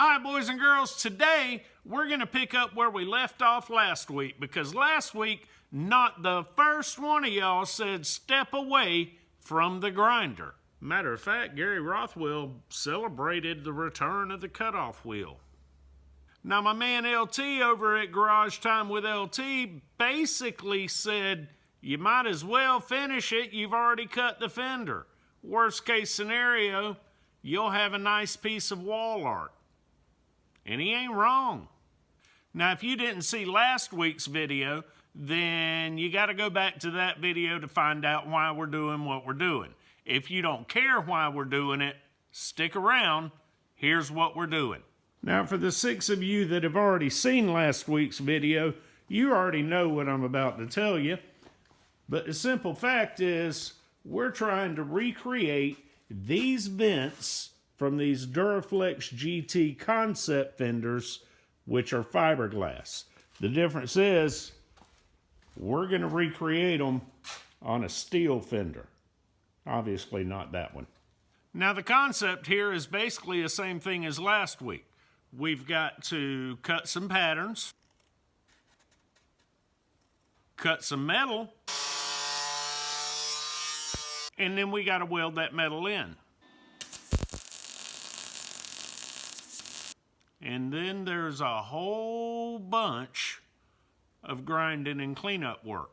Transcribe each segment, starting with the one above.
All right, boys and girls, today we're going to pick up where we left off last week, because last week, not the first one of y'all said step away from the grinder. Matter of fact, Gary Rothwell celebrated the return of the cutoff wheel. Now, my man LT over at Garage Time with LT basically said, you might as well finish it, you've already cut the fender. Worst case scenario, you'll have a nice piece of wall art. And he ain't wrong. Now, if you didn't see last week's video, then you got to go back to that video to find out why we're doing what we're doing. If you don't care why we're doing it, stick around. Here's what we're doing. Now, for the 6 of you that have already seen last week's video, you already know what I'm about to tell you. But the simple fact is, we're trying to recreate these vents from these Duraflex GT Concept fenders, which are fiberglass. The difference is, we're going to recreate them on a steel fender. Obviously not that one. Now, the concept here is basically the same thing as last week. We've got to cut some patterns, cut some metal, and then we got to weld that metal in. And then there's a whole bunch of grinding and cleanup work.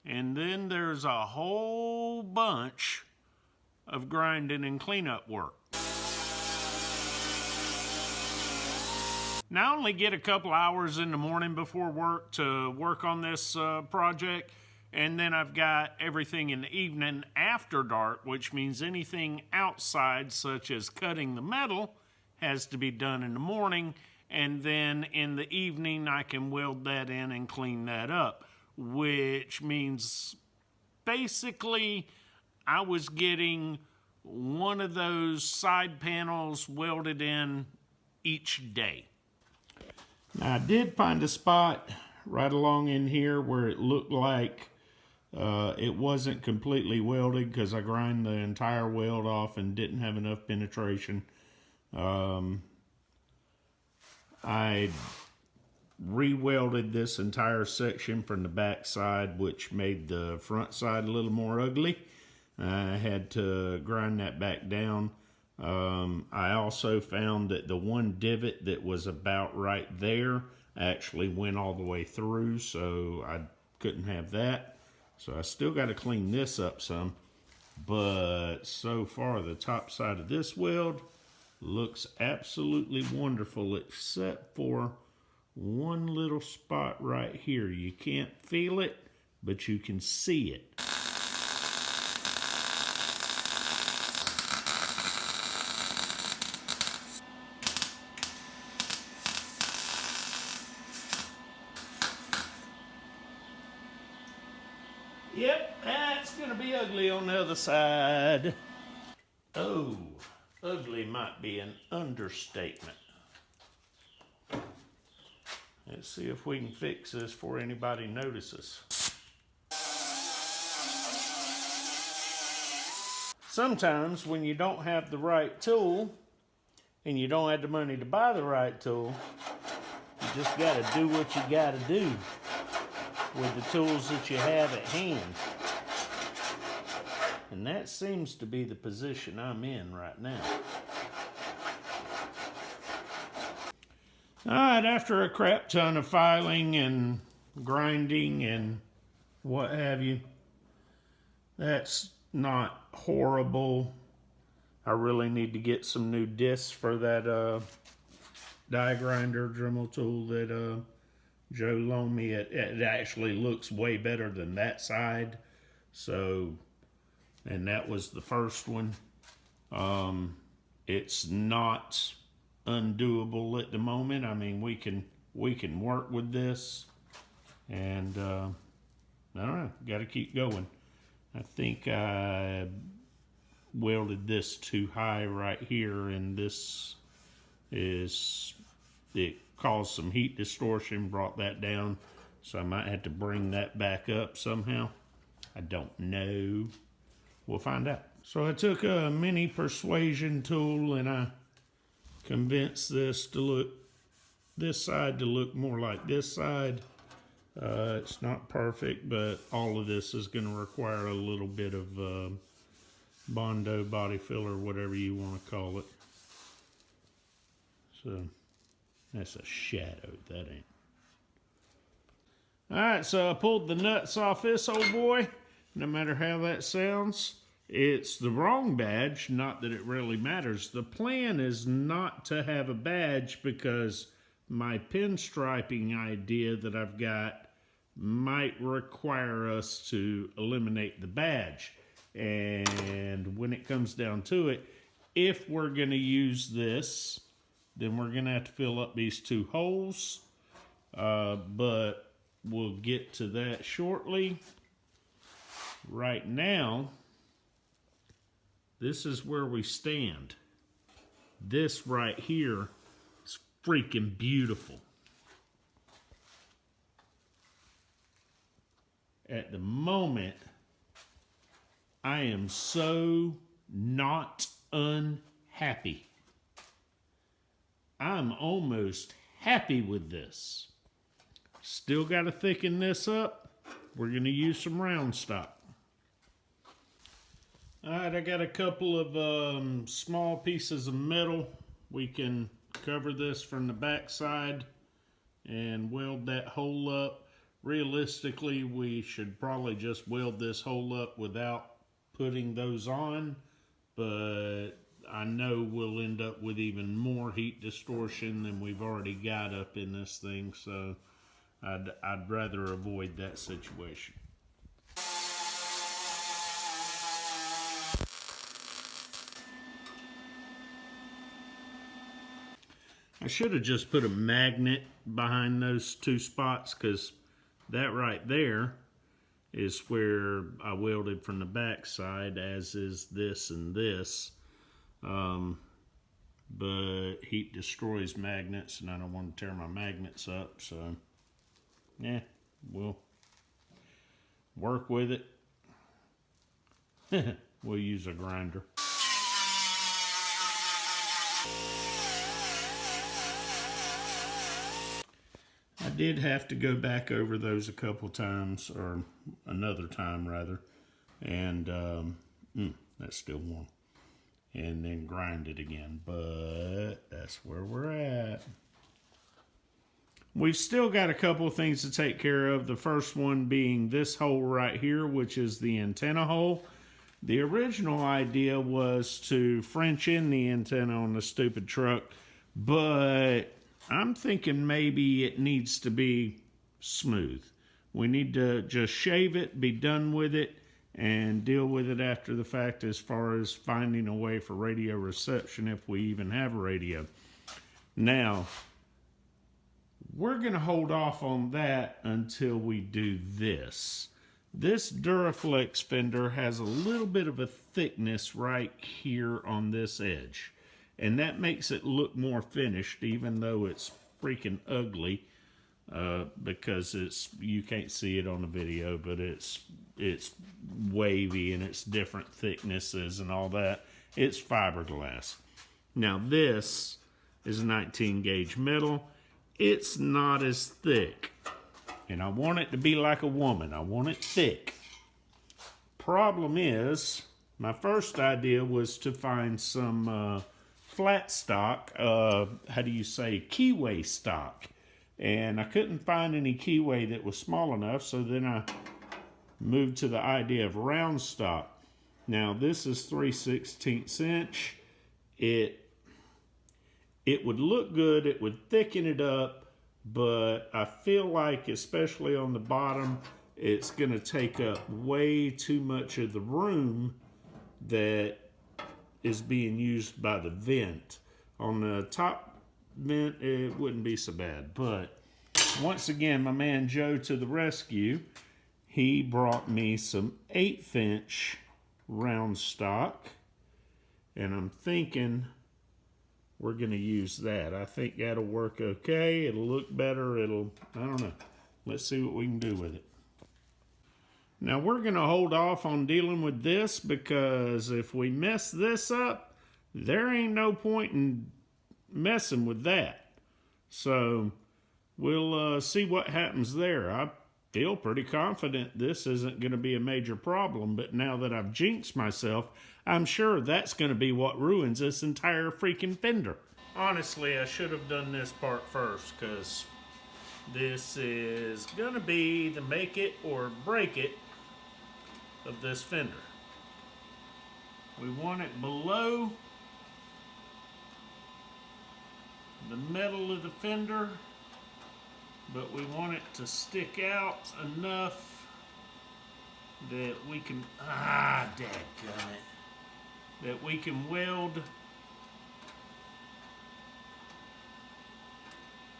And then there's a whole bunch of grinding and cleanup work. Now, I only get a couple hours in the morning before work to work on this project. And then I've got everything in the evening after dark, which means anything outside, such as cutting the metal, has to be done in the morning. And then in the evening, I can weld that in and clean that up, which means basically I was getting one of those side panels welded in each day. Now, I did find a spot right along in here where it looked like it wasn't completely welded, because I grind the entire weld off and didn't have enough penetration. I re-welded this entire section from the back side, which made the front side a little more ugly. I had to grind that back down. I also found that the one divot that was about right there actually went all the way through, so I couldn't have that. So I still got to clean this up some, but so far the top side of this weld looks absolutely wonderful, except for one little spot right here. You can't feel it, but you can see it. Yep, that's going to be ugly on the other side. Oh, ugly might be an understatement. Let's see if we can fix this before anybody notices. Sometimes when you don't have the right tool, and you don't have the money to buy the right tool, you just got to do what you got to do with the tools that you have at hand. And that seems to be the position I'm in right now. Alright, after a crap ton of filing and grinding and what have you, that's not horrible. I really need to get some new discs for that die grinder Dremel tool that Joe loaned me. It actually looks way better than that side. So, and that was the first one. It's not undoable at the moment. I mean, we can work with this, and I don't know, got to keep going. I think I welded this too high right here, and this is, it caused some heat distortion, brought that down, so I might have to bring that back up somehow. I don't know. We'll find out. So I took a mini persuasion tool and I convinced this side to look more like this side. It's not perfect, but all of this is going to require a little bit of Bondo body filler, whatever you want to call it. So that's a shadow, that ain't. Alright, so I pulled the nuts off this old boy. No matter how that sounds, it's the wrong badge, not that it really matters. The plan is not to have a badge because my pinstriping idea that I've got might require us to eliminate the badge. And when it comes down to it, if we're going to use this, then we're going to have to fill up these two holes. But we'll get to that shortly. Right now, this is where we stand. This right here is freaking beautiful. At the moment, I am so not unhappy. I'm almost happy with this. Still got to thicken this up. We're going to use some round stock. Alright, I got a couple of small pieces of metal. We can cover this from the back side and weld that hole up. Realistically, we should probably just weld this hole up without putting those on, but I know we'll end up with even more heat distortion than we've already got up in this thing, so I'd rather avoid that situation. I should have just put a magnet behind those two spots, because that right there is where I welded from the back side, as is this and this. But heat destroys magnets, and I don't want to tear my magnets up, so yeah, we'll work with it. We'll use a grinder. I did have to go back over those a couple times, or another time rather, and that's still warm, and then grind it again, but that's where we're at. We've still got a couple of things to take care of. The first one being this hole right here, which is the antenna hole. The original idea was to French in the antenna on the stupid truck, but I'm thinking maybe it needs to be smooth. We need to just shave it, be done with it, and deal with it after the fact as far as finding a way for radio reception, if we even have a radio. Now, we're going to hold off on that until we do this. This Duraflex fender has a little bit of a thickness right here on this edge, and that makes it look more finished, even though it's freaking ugly, because you can't see it on the video, but it's wavy and it's different thicknesses and all that. It's fiberglass. Now this is 19 gauge metal. It's not as thick, and I want it to be like a woman. I want it thick. Problem is, my first idea was to find some flat stock, how do you say, keyway stock, and I couldn't find any keyway that was small enough, so then I moved to the idea of round stock. Now this is 3/16 inch. It would look good, it would thicken it up, but I feel like, especially on the bottom, it's going to take up way too much of the room that is being used by the vent. On the top vent, it wouldn't be so bad, but once again, my man Joe to the rescue. He brought me some 1/8 inch round stock, and I'm thinking we're going to use that. I think that'll work okay. It'll look better. I don't know. Let's see what we can do with it. Now we're going to hold off on dealing with this because if we mess this up, there ain't no point in messing with that. So we'll see what happens there. I feel pretty confident this isn't going to be a major problem, but now that I've jinxed myself, I'm sure that's going to be what ruins this entire freaking fender. Honestly, I should have done this part first because this is going to be the make it or break it of this fender. We want it below the metal of the fender, but we want it to stick out enough that we can, dadgummit, that we can weld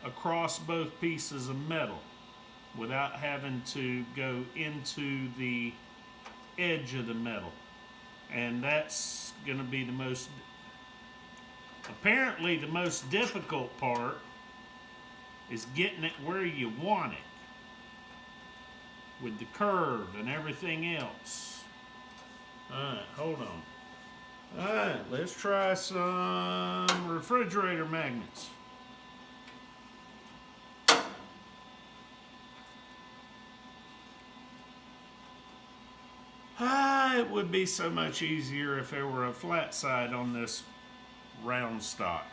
across both pieces of metal without having to go into the edge of the metal. And that's going to be the most, apparently the most difficult part is getting it where you want it with the curve and everything else. Alright, hold on. Alright, let's try some refrigerator magnets. It would be so much easier if there were a flat side on this round stock.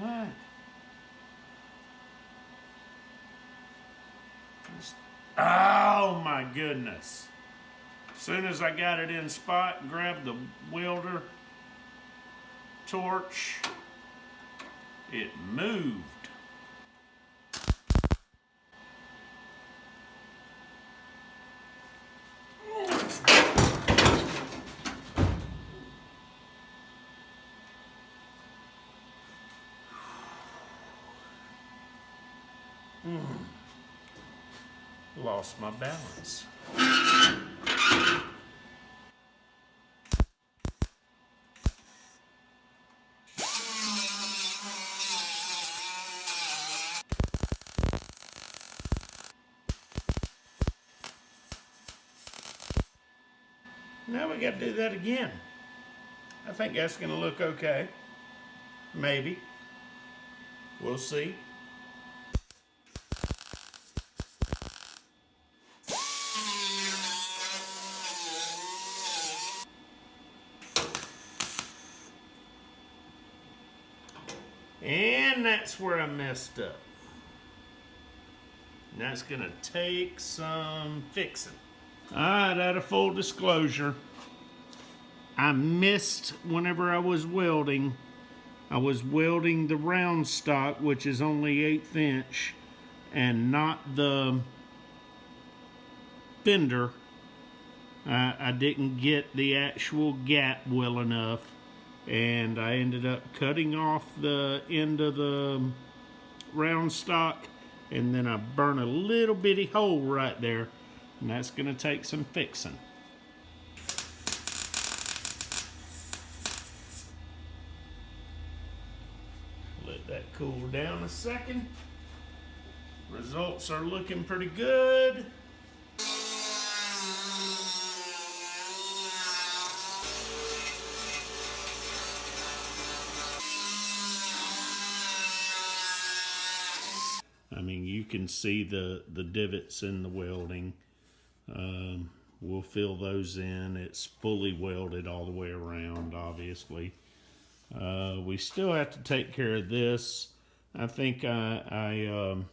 Alright. Oh my goodness. As soon as I got it in spot and grabbed the welder torch, it moved. Lost my balance. Now we got to do that again. I think that's going to look okay. Maybe. We'll see. And that's where I messed up. And that's gonna take some fixing. Alright, out of full disclosure, I missed whenever I was welding. I was welding the round stock, which is only 1/8 inch, and not the fender. I didn't get the actual gap well enough, and I ended up cutting off the end of the round stock, and then I burned a little bitty hole right there, and that's going to take some fixing. Let that cool down a second. Results are looking pretty good. I mean, you can see the divots in the welding. We'll fill those in. It's fully welded all the way around, obviously. We still have to take care of this. I think I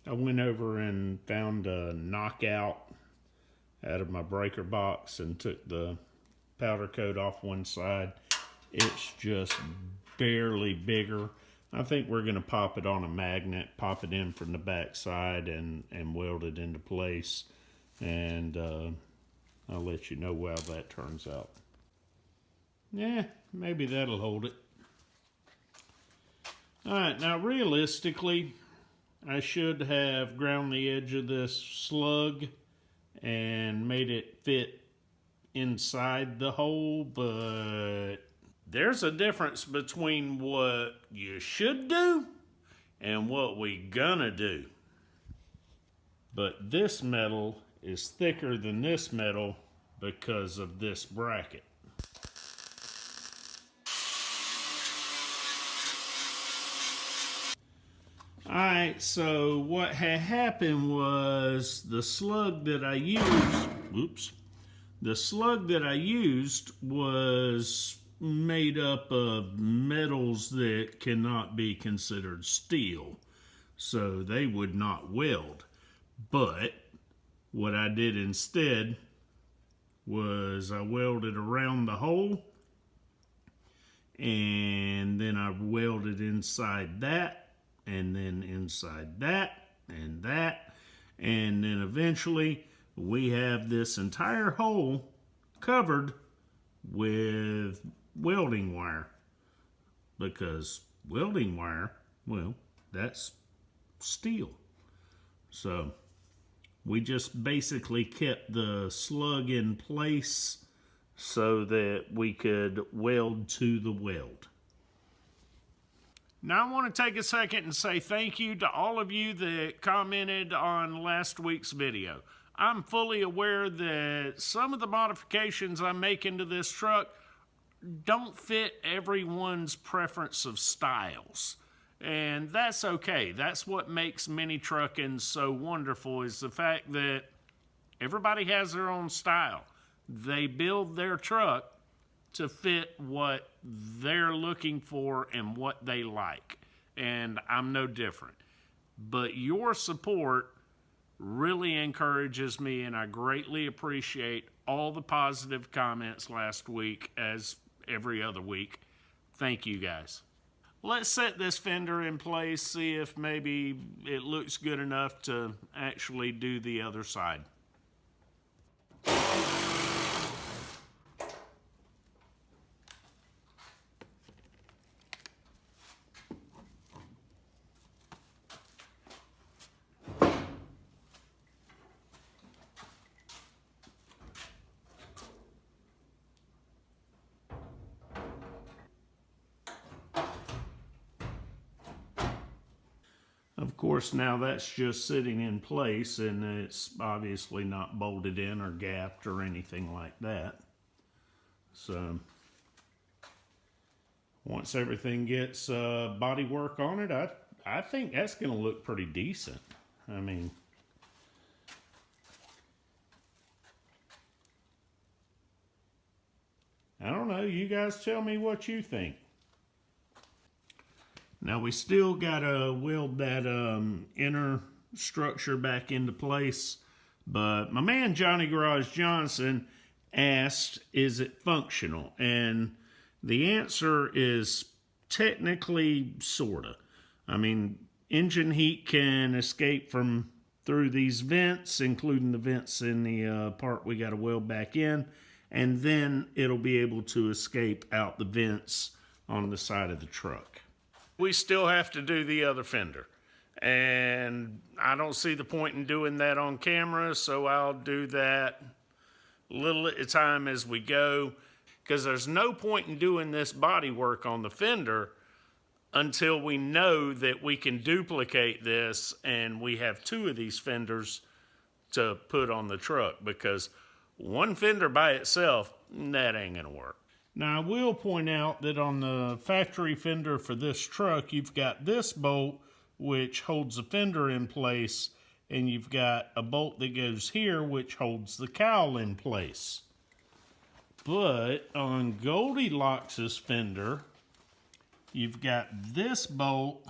went over and found a knockout out of my breaker box and took the powder coat off one side. It's just barely bigger. I think we're going to pop it on a magnet, pop it in from the back side, and weld it into place. And I'll let you know how that turns out. Yeah, maybe that'll hold it. Alright, now realistically, I should have ground the edge of this slug and made it fit inside the hole, but there's a difference between what you should do and what we gonna do. But this metal is thicker than this metal because of this bracket. Alright, so what had happened was the slug that I used, the slug that I used was made up of metals that cannot be considered steel, so they would not weld. But what I did instead was I welded around the hole, and then I welded inside that, and then inside that, and then eventually we have this entire hole covered with welding wire, because welding wire, well, that's steel. So we just basically kept the slug in place so that we could weld to the weld. Now I want to take a second and say thank you to all of you that commented on last week's video. I'm fully aware that some of the modifications I'm making to this truck don't fit everyone's preference of styles. And that's okay. That's what makes mini trucking so wonderful, is the fact that everybody has their own style. They build their truck to fit what they're looking for and what they like. And I'm no different. But your support really encourages me, and I greatly appreciate all the positive comments last week, as every other week. Thank you guys. Let's set this fender in place, see if maybe it looks good enough to actually do the other side. Of course, now that's just sitting in place, and it's obviously not bolted in or gapped or anything like that. So once everything gets body work on it, I think that's going to look pretty decent. I mean, I don't know. You guys tell me what you think. Now we still gotta weld that inner structure back into place, but my man Johnny Garage Johnson asked, is it functional? And the answer is technically sorta. I mean, engine heat can escape from through these vents, including the vents in the part we gotta weld back in, and then it'll be able to escape out the vents on the side of the truck. We still have to do the other fender, and I don't see the point in doing that on camera, so I'll do that a little at a time as we go, because there's no point in doing this body work on the fender until we know that we can duplicate this and we have two of these fenders to put on the truck, because one fender by itself, that ain't gonna work. Now, I will point out that on the factory fender for this truck, you've got this bolt, which holds the fender in place, and you've got a bolt that goes here, which holds the cowl in place. But on Goldilocks' fender, you've got this bolt,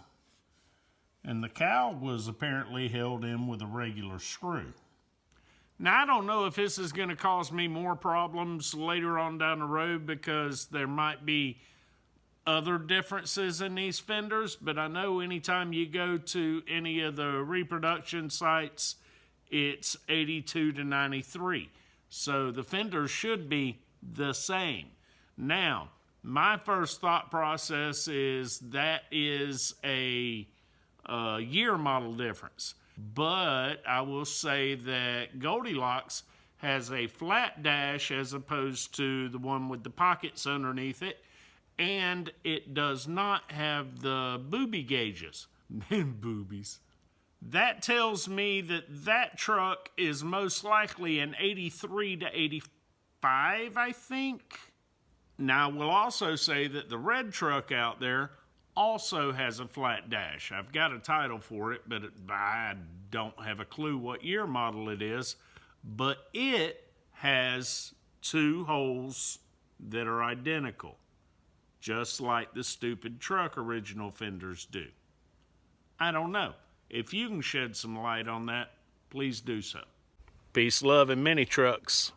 and the cowl was apparently held in with a regular screw. Now, I don't know if this is going to cause me more problems later on down the road, because there might be other differences in these fenders, but I know anytime you go to any of the reproduction sites, it's 82 to 93. So the fenders should be the same. Now, my first thought process is that is a year model difference. But I will say that Goldilocks has a flat dash as opposed to the one with the pockets underneath it, and it does not have the booby gauges. Boobies. That tells me that that truck is most likely an 83 to 85, I think. Now, I will also say that the red truck out there also has a flat dash. I've got a title for it, but I don't have a clue what year model it is. But it has two holes that are identical, just like the stupid truck original fenders do. I don't know. If you can shed some light on that, please do so. Peace, love, and mini trucks.